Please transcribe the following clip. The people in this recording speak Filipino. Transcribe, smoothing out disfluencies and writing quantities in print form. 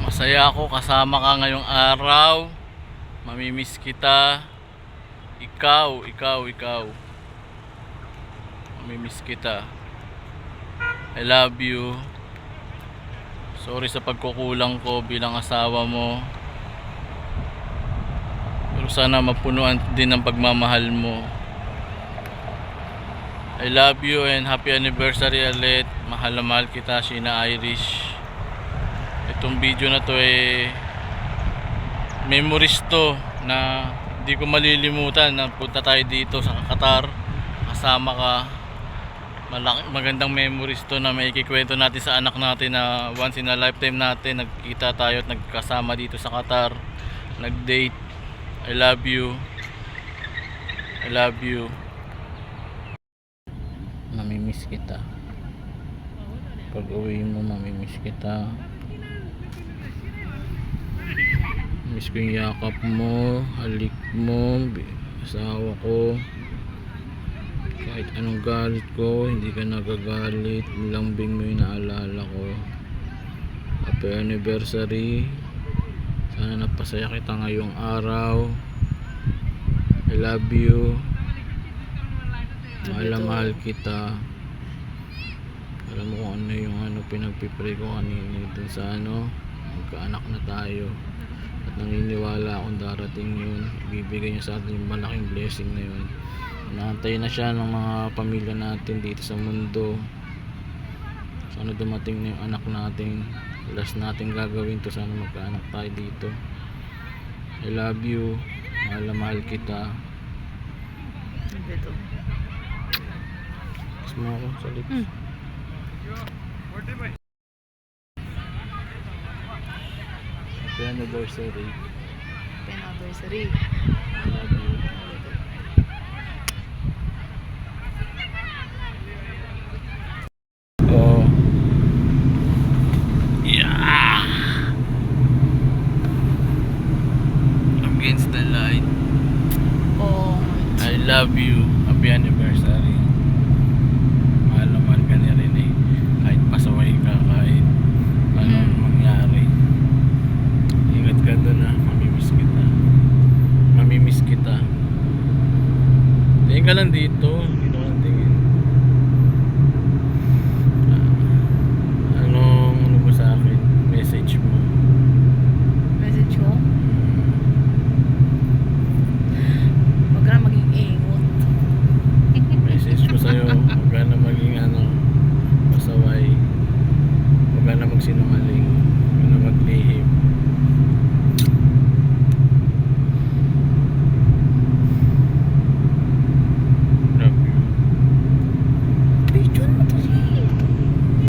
Masaya ako kasama ka ngayong araw. Mamimiss kita. Ikaw. Mamimiss kita. I love you. Sorry sa pagkukulang ko bilang asawa mo. Pero sana mapunuan din ang pagmamahal mo. I love you and happy anniversary ulit. Mahal na mahal kita, Sheena Irish. Itong video na to memories to na di ko malilimutan na punta tayo dito sa Qatar. Kasama ka. Magandang memories to na may ikikwento natin sa anak natin na once in a lifetime natin nagkita tayo at nagkasama dito sa Qatar. Nag-date. I love you. Mamimiss kita. Pag uwi mo, mamimiss kita. Miss ko yung yakap mo, halik mo, asawa ko. Kahit anong galit ko, hindi ka nagagalit. Lambing mo yung naalala ko. Happy anniversary. Sana napasaya kita ngayong araw. I love you. Mahal kita. Alam mo kung ano yung pinagpipray ko kanina dun sa magkaanak na tayo. At naniniwala akong darating yun. Ibibigay niya sa atin yung malaking blessing na yun. Naantay na siya ng mga pamilya natin dito sa mundo. Sana dumating na yung anak natin. Last natin gagawin to. Sana magkaanak tayo dito. I love you. Mahal kita. Ito. Mo ako sa lips. Happy anniversary. Anniversary. I love you. Oh. Yeah. Against the light. Oh. I love you. Happy anniversary.